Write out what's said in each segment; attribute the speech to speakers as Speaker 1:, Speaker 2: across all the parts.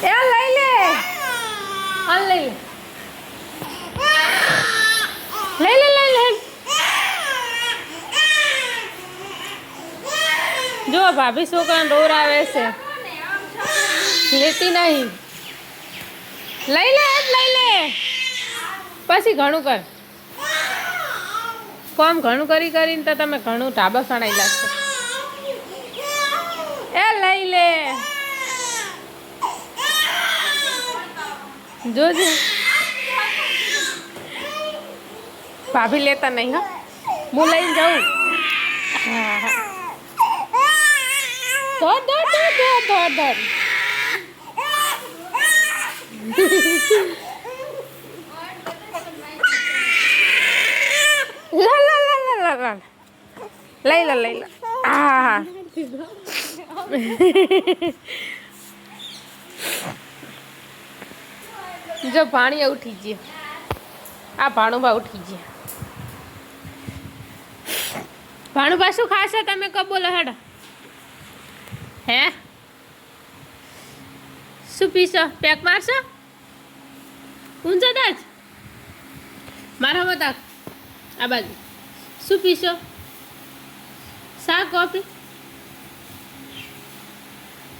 Speaker 1: એ લઈ લે હાલ લઈ લે લઈ લે લઈ લે જો ભાભી છોકરાને રોરાવે છે લેતી નહીં લઈ લે પછી ઘણું કર કોમ ઘણું કરીને તો તમે ઘણું ઢાબા સણાઈ લાગશે એ લઈ લે જોજે ભાભી લેતા નહીં હા હું લઈને જાઉં હા હા ધોર લઈ લે હા જો પાણી ઉઠી ગયું આ ભાણુભા ઉઠી ગયા ભાણુભા શું ખાશે તમે કબ બોલો હેડો હે શું પીશો પેક મારશો ઊંચો દાજ મારા મત આ બાજુ શું પીશો શા કોફી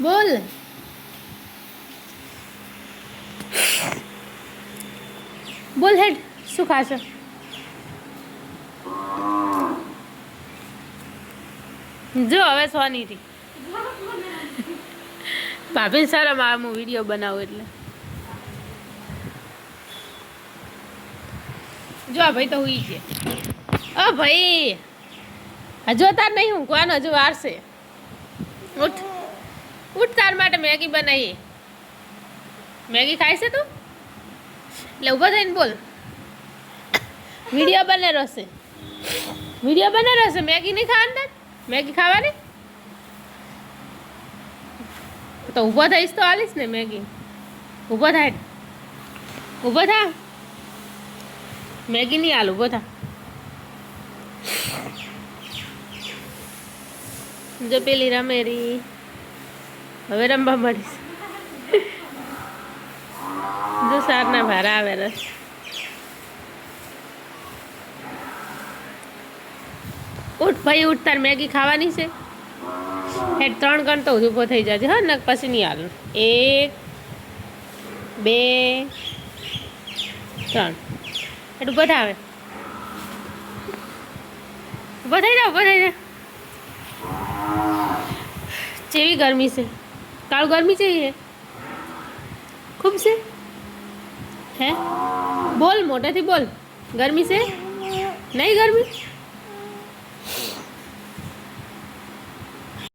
Speaker 1: બોલ બોલ હેડ શું ખાશો જો હવે સોની થી ભાભી શરમ આવે હું વિડીયો બનાવું એટલે જો આ ભાઈ તો હુઈ છે ઓ ભાઈ હજુ તાર નહીં હું કોનો હજુ વારશે ઉઠ તાર માટે મેગી બનાવીએ મેગી ખાય છે તું એટલે ઊભો થઈને બોલ વિડીયો બને રહેશે મેગી નહીં ખાવાની મેગી ખાવાની તો ઊભો થઈશ તો આલીશ ને મેગી ઊભો થા મેગી નહીં હાલ ઊભો થા જો પેલી રમેરી હવે રમવા મળીશ જો સારના ભારા આવે રસ ઉઠ ભાઈ ઉઠ તાર મેગી ખાવાની છે હેડ 3 ગણ તો ઊભો થઈ જાજે હા ને પછી નહીં હાલ 1 2 3 હેડ ઊભો થા હવે ઊભો થઈ જા જેવી ગરમી છે કાળ ગરમી છે ખૂબ છે હે બોલ મોટેથી બોલ ગરમી છે નહીં ગરમી